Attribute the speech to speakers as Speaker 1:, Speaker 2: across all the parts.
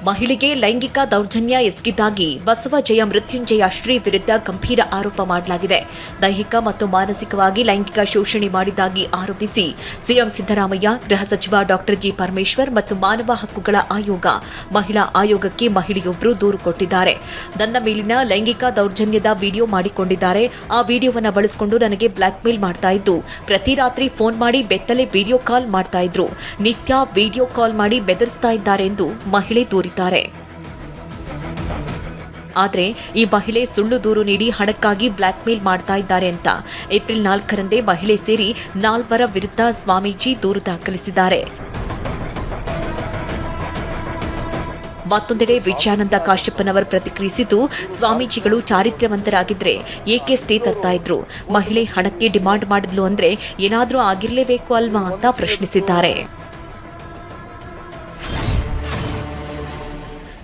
Speaker 1: ಮಹಿಳೆಗೆ ಲೈಂಗಿಕ ದೌರ್ಜನ್ಯ ಎಸಗಿದ್ದಾಗಿ ಬಸವಜಯ ಮೃತ್ಯುಂಜಯ ಶ್ರೀ ವಿರುದ್ಧ ಗಂಭೀರ ಆರೋಪ ಮಾಡಲಾಗಿದೆ. ದೈಹಿಕ ಮತ್ತು ಮಾನಸಿಕವಾಗಿ ಲೈಂಗಿಕ ಶೋಷಣೆ ಮಾಡಿದ್ದಾಗಿ ಆರೋಪಿಸಿ ಸಿಎಂ ಸಿದ್ದರಾಮಯ್ಯ, ಗೃಹ ಸಚಿವ ಡಾಕ್ಟರ್ ಜಿ ಪರಮೇಶ್ವರ್ ಮತ್ತು ಮಾನವ ಹಕ್ಕುಗಳ ಆಯೋಗ, ಮಹಿಳಾ ಆಯೋಗಕ್ಕೆ ಮಹಿಳೆಯೊಬ್ಬರು ದೂರು ಕೊಟ್ಟಿದ್ದಾರೆ. ನನ್ನ ಮೇಲಿನ ಲೈಂಗಿಕ ದೌರ್ಜನ್ಯದ ವಿಡಿಯೋ ಮಾಡಿಕೊಂಡಿದ್ದಾರೆ. ಆ ವಿಡಿಯೋವನ್ನು ಬಳಸಿಕೊಂಡು ನನಗೆ ಬ್ಲಾಕ್ ಮೇಲ್ ಮಾಡ್ತಾ ಇದ್ದು, ಪ್ರತಿ ರಾತ್ರಿ ಫೋನ್ ಮಾಡಿ ಬೆತ್ತಲೆ ವಿಡಿಯೋ ಕಾಲ್ ಮಾಡ್ತಾ ಇದ್ರು. ನಿತ್ಯ ವಿಡಿಯೋ ಕಾಲ್ ಮಾಡಿ ಬೆದರಿಸ್ತಾ ಇದ್ದಾರೆ ಎಂದು ಮಹಿಳೆ ದೂರಿದ್ದಾರೆ. ಆದರೆ ಈ ಮಹಿಳೆ ಸುಳ್ಳು ದೂರು ನೀಡಿ ಹಣಕ್ಕಾಗಿ ಬ್ಲಾಕ್ ಮೇಲ್ ಮಾಡ್ತಾ ಇದ್ದಾರೆ ಅಂತ ಏಪ್ರಿಲ್ 4ರಂದೇ ಮಹಿಳೆ ಸೇರಿ 4 ವಿರುದ್ಧ ಸ್ವಾಮೀಜಿ ದೂರು ದಾಖಲಿಸಿದ್ದಾರೆ. ಮತ್ತೊಂದೆಡೆ ವಿಜಯಾನಂದ ಕಾಶ್ಯಪ್ಪನವರು ಪ್ರತಿಕ್ರಿಯಿಸಿದ್ದು, ಸ್ವಾಮೀಜಿಗಳು ಚಾರಿತ್ರ್ಯವಂತರಾಗಿದ್ರೆ ಏಕೆ ಸ್ಟೇ ತರ್ತಾ ಇದ್ರು? ಮಹಿಳೆ ಹಣಕ್ಕೆ ಡಿಮಾಂಡ್ ಮಾಡಿದ್ಲು ಅಂದ್ರೆ ಏನಾದ್ರೂ ಆಗಿರ್ಲೇಬೇಕು ಅಲ್ವಾ ಅಂತ ಪ್ರಶ್ನಿಸಿದ್ದಾರೆ.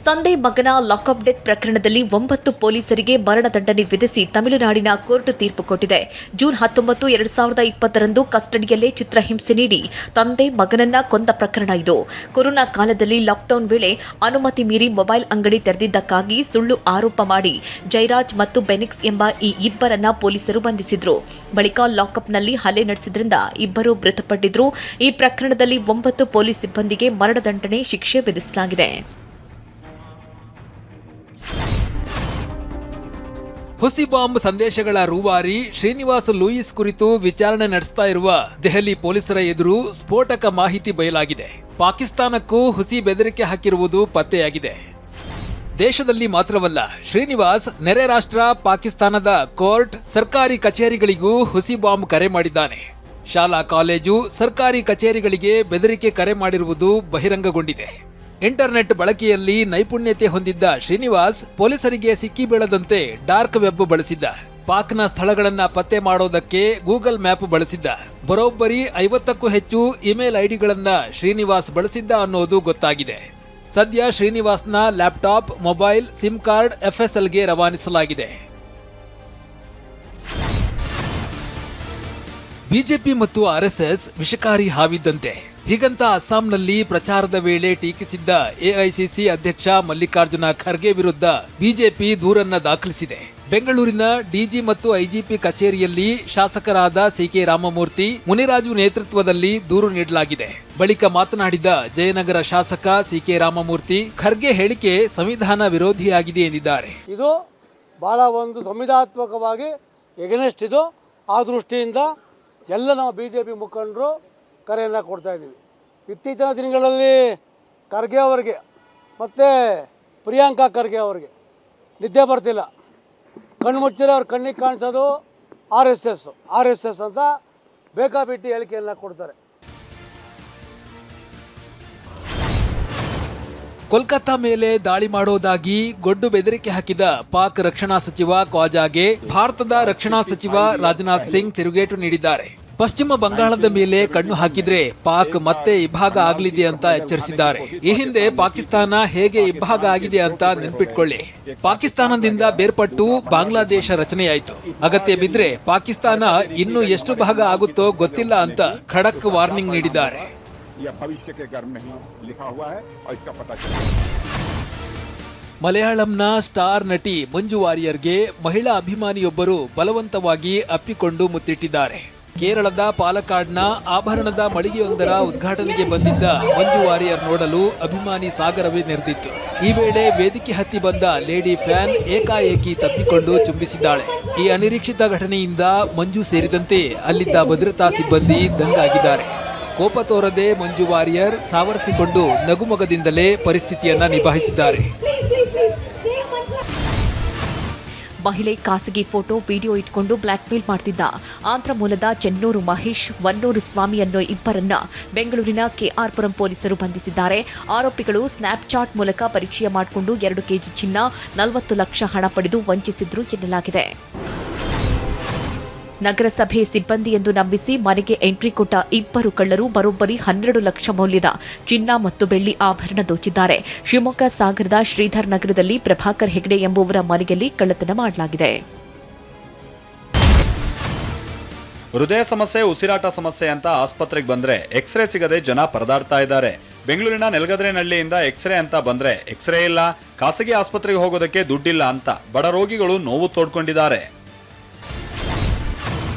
Speaker 1: ತಂದೆ ಮಗನ ಲಾಕಪ್ ಡೆತ್ ಪ್ರಕರಣದಲ್ಲಿ 9 ಪೊಲೀಸರಿಗೆ ಮರಣದಂಡನೆ ವಿಧಿಸಿ ತಮಿಳುನಾಡಿನ ಕೋರ್ಟ್ ತೀರ್ಪು ಕೊಟ್ಟಿದೆ. ಜೂನ್ 19, 2020ರಂದು ಕಸ್ಟಡಿಯಲ್ಲೇ ಚಿತ್ರಹಿಂಸೆ ನೀಡಿ ತಂದೆ ಮಗನನ್ನ ಕೊಂದ ಪ್ರಕರಣ ಇದು. ಕೊರೋನಾ ಕಾಲದಲ್ಲಿ ಲಾಕ್ಡೌನ್ ವೇಳೆ ಅನುಮತಿ ಮೀರಿ ಮೊಬೈಲ್ ಅಂಗಡಿ ತೆರೆದಿದ್ದಕ್ಕಾಗಿ ಸುಳ್ಳು ಆರೋಪ ಮಾಡಿ ಜಯರಾಜ್ ಮತ್ತು ಬೆನಿಕ್ಸ್ ಎಂಬ ಈ ಇಬ್ಬರನ್ನ ಪೊಲೀಸರು ಬಂಧಿಸಿದ್ರು. ಬಳಿಕ ಲಾಕಪ್ನಲ್ಲಿ ಹಲ್ಲೆ ನಡೆಸಿದ್ರಿಂದ ಇಬ್ಬರು ಮೃತಪಟ್ಟಿದ್ರು. ಈ ಪ್ರಕರಣದಲ್ಲಿ 9 ಪೊಲೀಸ್ ಸಿಬ್ಬಂದಿಗೆ ಮರಣದಂಡನೆ ಶಿಕ್ಷೆ ವಿಧಿಸಲಾಗಿದೆ.
Speaker 2: ಹುಸಿ ಬಾಂಬ್ ಸಂದೇಶಗಳ ರೂವಾರಿ ಶ್ರೀನಿವಾಸ್ ಲೂಯಿಸ್ ಕುರಿತು ವಿಚಾರಣೆ ನಡೆಸ್ತಾ ಇರುವ ದೆಹಲಿ ಪೊಲೀಸರ ಎದುರು ಸ್ಫೋಟಕ ಮಾಹಿತಿ ಬಯಲಾಗಿದೆ. ಪಾಕಿಸ್ತಾನಕ್ಕೂ ಹುಸಿ ಬೆದರಿಕೆ ಹಾಕಿರುವುದು ಪತ್ತೆಯಾಗಿದೆ. ದೇಶದಲ್ಲಿ ಮಾತ್ರವಲ್ಲ, ಶ್ರೀನಿವಾಸ್ ನೆರೆ ರಾಷ್ಟ್ರ ಪಾಕಿಸ್ತಾನದ ಕೋರ್ಟ್, ಸರ್ಕಾರಿ ಕಚೇರಿಗಳಿಗೂ ಹುಸಿ ಬಾಂಬ್ ಕರೆ ಮಾಡಿದ್ದಾನೆ. ಶಾಲಾ ಕಾಲೇಜು, ಸರ್ಕಾರಿ ಕಚೇರಿಗಳಿಗೆ ಬೆದರಿಕೆ ಕರೆ ಮಾಡಿರುವುದು ಬಹಿರಂಗಗೊಂಡಿದೆ. ಇಂಟರ್ನೆಟ್ ಬಳಕೆಯಲ್ಲಿ ನೈಪುಣ್ಯತೆ ಹೊಂದಿದ್ದ ಶ್ರೀನಿವಾಸ್ ಪೊಲೀಸರಿಗೆ ಸಿಕ್ಕಿ ಬೀಳದಂತೆ ಡಾರ್ಕ್ ವೆಬ್ ಬಳಸಿದ್ದ. ಪಾಕ್ನ ಸ್ಥಳಗಳನ್ನ ಪತ್ತೆ ಮಾಡೋದಕ್ಕೆ ಗೂಗಲ್ ಮ್ಯಾಪ್ ಬಳಸಿದ್ದ. ಬರೋಬ್ಬರಿ 50ಕ್ಕೂ ಹೆಚ್ಚು ಇಮೇಲ್ ಐಡಿಗಳನ್ನ ಶ್ರೀನಿವಾಸ್ ಬಳಸಿದ್ದ ಅನ್ನೋದು ಗೊತ್ತಾಗಿದೆ. ಸದ್ಯ ಶ್ರೀನಿವಾಸ್ನ ಲ್ಯಾಪ್ಟಾಪ್, ಮೊಬೈಲ್, ಸಿಮ್ ಕಾರ್ಡ್ FSLಗೆ ರವಾನಿಸಲಾಗಿದೆ. ಬಿಜೆಪಿ ಮತ್ತು RSS ವಿಷಕಾರಿ ಹಾವಿದ್ದಂತೆ. ಹೀಗಂತ ಅಸ್ಸಾಂನಲ್ಲಿ ಪ್ರಚಾರದ ವೇಳೆ ಟೀಕಿಸಿದ್ದ AICC ಅಧ್ಯಕ್ಷ ಮಲ್ಲಿಕಾರ್ಜುನ ಖರ್ಗೆ ವಿರುದ್ಧ ಬಿಜೆಪಿ ದೂರನ್ನ ದಾಖಲಿಸಿದೆ. ಬೆಂಗಳೂರಿನ DG ಮತ್ತು IGP ಕಚೇರಿಯಲ್ಲಿ ಶಾಸಕರಾದ CK ರಾಮಮೂರ್ತಿ, ಮುನಿರಾಜು ನೇತೃತ್ವದಲ್ಲಿ ದೂರು ನೀಡಲಾಗಿದೆ. ಬಳಿಕ ಮಾತನಾಡಿದ ಜಯನಗರ ಶಾಸಕ CK ರಾಮಮೂರ್ತಿ, ಖರ್ಗೆ ಹೇಳಿಕೆ ಸಂವಿಧಾನ ವಿರೋಧಿಯಾಗಿದೆ ಎಂದಿದ್ದಾರೆ.
Speaker 3: ಇದು ಬಹಳ ಒಂದು ಸಂವಿಧಾನಾತ್ಮಕವಾಗಿ ಎಗನೆಸ್ಟ್ ಇದು. ಆ ದೃಷ್ಟಿಯಿಂದ ಎಲ್ಲ ನಮ್ಮ BJP ಮುಖಂಡರು ಕರೆಯನ್ನು ಕೊಡ್ತಾ ಇದ್ದೀವಿ. ಇತ್ತೀಚಿನ ದಿನಗಳಲ್ಲಿ ಖರ್ಗೆ ಅವರಿಗೆ ಮತ್ತು ಪ್ರಿಯಾಂಕಾ ಖರ್ಗೆ ಅವರಿಗೆ ನಿದ್ದೆ ಬರ್ತಿಲ್ಲ. ಕಣ್ಣು ಮುಚ್ಚಿದ್ರೆ ಅವ್ರ ಕಣ್ಣಿಗೆ ಕಾಣಿಸೋದು RSS ಅಂತ ಬೇಕಾಬಿಟ್ಟಿ ಹೇಳಿಕೆಯನ್ನು ಕೊಡ್ತಾರೆ.
Speaker 2: ಕೋಲ್ಕತ್ತಾ ಮೇಲೆ ದಾಳಿ ಮಾಡೋದಾಗಿ ಗೊಡ್ಡು ಬೆದರಿಕೆ ಹಾಕಿದ ಪಾಕ್ ರಕ್ಷಣಾ ಸಚಿವ ಖ್ವಾಜಾಗೆ ಭಾರತದ ರಕ್ಷಣಾ ಸಚಿವ ರಾಜನಾಥ್ ಸಿಂಗ್ ತಿರುಗೇಟು ನೀಡಿದ್ದಾರೆ. ಪಶ್ಚಿಮ ಬಂಗಾಳದ ಮೇಲೆ ಕಣ್ಣು ಹಾಕಿದ್ರೆ ಪಾಕ್ ಮತ್ತೆ ಇಬ್ಬಾಗ ಆಗಲಿದೆ ಅಂತ ಎಚ್ಚರಿಸಿದ್ದಾರೆ. ಈ ಹಿಂದೆ ಪಾಕಿಸ್ತಾನ ಹೇಗೆ ಇಬ್ಬಾಗ ಆಗಿದೆ ಅಂತ ನೆನ್ಪಿಟ್ಕೊಳ್ಳಿ. ಪಾಕಿಸ್ತಾನದಿಂದ ಬೇರ್ಪಟ್ಟು ಬಾಂಗ್ಲಾದೇಶ ರಚನೆಯಾಯಿತು. ಅಗತ್ಯ ಬಿದ್ರೆ ಪಾಕಿಸ್ತಾನ ಇನ್ನು ಎಷ್ಟು ಭಾಗ ಆಗುತ್ತೋ ಗೊತ್ತಿಲ್ಲ ಅಂತ ಖಡಕ್ ವಾರ್ನಿಂಗ್ ನೀಡಿದ್ದಾರೆ. ಮಲಯಾಳಂನ ಸ್ಟಾರ್ ನಟಿ ಮಂಜು ವಾರಿಯರ್ಗೆ ಮಹಿಳಾ ಅಭಿಮಾನಿಯೊಬ್ಬರು ಬಲವಂತವಾಗಿ ಅಪ್ಪಿಕೊಂಡು ಮುತ್ತಿಟ್ಟಿದ್ದಾರೆ. ಕೇರಳದ ಪಾಲಕ್ಕಾಡ್ನ ಆಭರಣದ ಮಳಿಗೆಯೊಂದರ ಉದ್ಘಾಟನೆಗೆ ಬಂದಿದ್ದ ಮಂಜು ವಾರಿಯರ್ ನೋಡಲು ಅಭಿಮಾನಿ ಸಾಗರವೇ ನೆರೆದಿತ್ತು. ಈ ವೇಳೆ ವೇದಿಕೆ ಹತ್ತಿ ಬಂದ ಲೇಡಿ ಫ್ಯಾನ್ ಏಕಾಏಕಿ ತಪ್ಪಿಕೊಂಡು ಚುಂಬಿಸಿದ್ದಾಳೆ. ಈ ಅನಿರೀಕ್ಷಿತ ಘಟನೆಯಿಂದ ಮಂಜು ಸೇರಿದಂತೆ ಅಲ್ಲಿದ್ದ ಭದ್ರತಾ ಸಿಬ್ಬಂದಿ ದಂಗಾಗಿದ್ದಾರೆ. ಕೋಪ ತೋರದೆ ಮಂಜು ವಾರಿಯರ್ ಸಾವರಿಸಿಕೊಂಡು ನಗುಮೊಗದಿಂದಲೇ ಪರಿಸ್ಥಿತಿಯನ್ನ ನಿಭಾಯಿಸಿದ್ದಾರೆ.
Speaker 1: ಮಹಿಳೆ ಖಾಸಗಿ ಫೋಟೋ, ವಿಡಿಯೋ ಇಟ್ಕೊಂಡು ಬ್ಲಾಕ್ ಮೇಲ್ ಮಾಡ್ತಿದ್ದ ಆಂಧ್ರ ಮೂಲದ ಚೆನ್ನೂರು ಮಹೇಶ್, ವನ್ನೂರು ಸ್ವಾಮಿ ಅನ್ನೋ ಇಬ್ಬರನ್ನ ಬೆಂಗಳೂರಿನ KR ಪುರಂ ಪೊಲೀಸರು ಬಂಧಿಸಿದ್ದಾರೆ. ಆರೋಪಿಗಳು ಸ್ನ್ಯಾಪ್ಚಾಟ್ ಮೂಲಕ ಪರಿಚಯ ಮಾಡಿಕೊಂಡು 2 ಕೆಜಿ ಚಿನ್ನ, 40 ಲಕ್ಷ ಹಣ ಪಡೆದು ವಂಚಿಸಿದ್ರು ಎನ್ನಲಾಗಿದೆ. ನಗರಸಭೆ ಸಿಬ್ಬಂದಿ ಎಂದು ನಂಬಿಸಿ ಮನೆಗೆ ಎಂಟ್ರಿ ಕೊಟ್ಟ ಇಬ್ಬರು ಕಳ್ಳರು ಬರೋಬ್ಬರಿ 12 ಲಕ್ಷ ಮೌಲ್ಯದ ಚಿನ್ನ ಮತ್ತು ಬೆಳ್ಳಿ ಆಭರಣ ದೋಚಿದ್ದಾರೆ. ಶಿವಮೊಗ್ಗ ಸಾಗರದ ಶ್ರೀಧರ್ ನಗರದಲ್ಲಿ ಪ್ರಭಾಕರ್ ಹೆಗ್ಡೆ ಎಂಬುವರ ಮನೆಯಲ್ಲಿ ಕಳ್ಳತನ ಮಾಡಲಾಗಿದೆ.
Speaker 4: ಹೃದಯ ಸಮಸ್ಯೆ, ಉಸಿರಾಟ ಸಮಸ್ಯೆ ಅಂತ ಆಸ್ಪತ್ರೆಗೆ ಬಂದ್ರೆ ಎಕ್ಸ್ರೇ ಸಿಗದೆ ಜನ ಪರದಾಡ್ತಾ ಇದ್ದಾರೆ. ಬೆಂಗಳೂರಿನ ನೆಲಗದ್ರೆನಹಳ್ಳಿಯಿಂದ ಎಕ್ಸ್ರೇ ಅಂತ ಬಂದ್ರೆ ಎಕ್ಸ್ರೇ ಇಲ್ಲ, ಖಾಸಗಿ ಆಸ್ಪತ್ರೆಗೆ ಹೋಗೋದಕ್ಕೆ ದುಡ್ಡಿಲ್ಲ ಅಂತ ಬಡ ರೋಗಿಗಳು ನೋವು ತೋಡ್ಕೊಂಡಿದ್ದಾರೆ.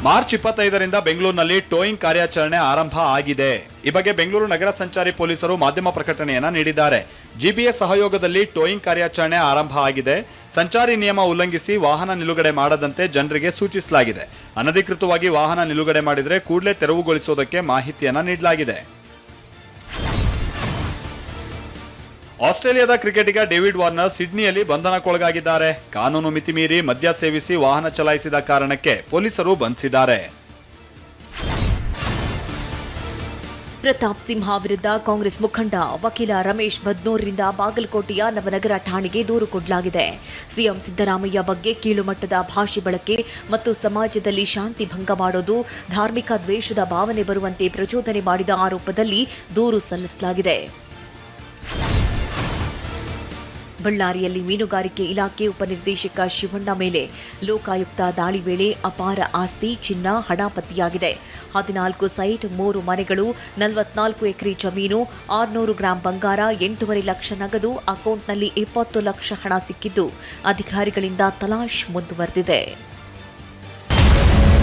Speaker 4: ಮಾರ್ಚ್ 25ರಿಂದ ಬೆಂಗಳೂರಿನಲ್ಲಿ ಟೋಯಿಂಗ್ ಕಾರ್ಯಾಚರಣೆ ಆರಂಭ ಆಗಿದೆ. ಈ ಬಗ್ಗೆ ಬೆಂಗಳೂರು ನಗರ ಸಂಚಾರಿ ಪೊಲೀಸರು ಮಾಧ್ಯಮ ಪ್ರಕಟಣೆಯನ್ನ ನೀಡಿದ್ದಾರೆ. ಜಿಬಿಎಸ್ ಸಹಯೋಗದಲ್ಲಿ ಟೋಯಿಂಗ್ ಕಾರ್ಯಾಚರಣೆ ಆರಂಭ ಆಗಿದೆ. ಸಂಚಾರಿ ನಿಯಮ ಉಲ್ಲಂಘಿಸಿ ವಾಹನ ನಿಲುಗಡೆ ಮಾಡದಂತೆ ಜನರಿಗೆ ಸೂಚಿಸಲಾಗಿದೆ. ಅನಧಿಕೃತವಾಗಿ ವಾಹನ ನಿಲುಗಡೆ ಮಾಡಿದರೆ ಕೂಡಲೇ ತೆರವುಗೊಳಿಸುವುದಕ್ಕೆ ಮಾಹಿತಿಯನ್ನ ನೀಡಲಾಗಿದೆ. ಆಸ್ಟ್ರೇಲಿಯಾದ ಕ್ರಿಕೆಟಿಗ ಡೇವಿಡ್ ವಾರ್ನರ್ ಸಿಡ್ನಿಯಲ್ಲಿ ಬಂಧನಕ್ಕೊಳಗಾಗಿದ್ದಾರೆ. ಕಾನೂನು ಮಿತಿ ಮೀರಿ ಮದ್ಯ ಸೇವಿಸಿ ವಾಹನ ಚಲಾಯಿಸಿದ ಕಾರಣಕ್ಕೆ ಪೊಲೀಸರು ಬಂಧಿಸಿದ್ದಾರೆ.
Speaker 1: ಪ್ರತಾಪ್ ಸಿಂಹ ವಿರುದ್ಧ ಕಾಂಗ್ರೆಸ್ ಮುಖಂಡ ವಕೀಲ ರಮೇಶ್ ಬದ್ನೂರ್ರಿಂದ ಬಾಗಲಕೋಟೆಯ ನವನಗರ ಠಾಣೆಗೆ ದೂರು ಕೊಡಲಾಗಿದೆ. ಸಿಎಂ ಸಿದ್ದರಾಮಯ್ಯ ಬಗ್ಗೆ ಕೀಳುಮಟ್ಟದ ಭಾಷೆ ಬಳಕೆ ಮತ್ತು ಸಮಾಜದಲ್ಲಿ ಶಾಂತಿ ಭಂಗ ಮಾಡೋದು, ಧಾರ್ಮಿಕ ದ್ವೇಷದ ಭಾವನೆ ಬರುವಂತೆ ಪ್ರಚೋದನೆ ಮಾಡಿದ ಆರೋಪದಲ್ಲಿ ದೂರು ಸಲ್ಲಿಸಲಾಗಿದೆ. ಬಳ್ಳಾರಿಯಲ್ಲಿ ಮೀನುಗಾರಿಕೆ ಇಲಾಖೆ ಉಪನಿರ್ದೇಶಕ ಶಿವಣ್ಣ ಮೇಲೆ ಲೋಕಾಯುಕ್ತ ದಾಳಿ ವೇಳೆ ಅಪಾರ ಆಸ್ತಿ, ಚಿನ್ನ, ಹಣ ಪತ್ತೆಯಾಗಿದೆ. 14 ಸೈಟ್, 3 ಮನೆಗಳು, 44 ಎಕರೆ ಜಮೀನು, 600 ಗ್ರಾಂ ಬಂಗಾರ, 8.5 ಲಕ್ಷ ನಗದು, ಅಕೌಂಟ್ನಲ್ಲಿ 20 ಲಕ್ಷ ಹಣ ಸಿಕ್ಕಿದ್ದು ಅಧಿಕಾರಿಗಳಿಂದ ತಲಾಶ್ ಮುಂದುವರೆದಿದೆ.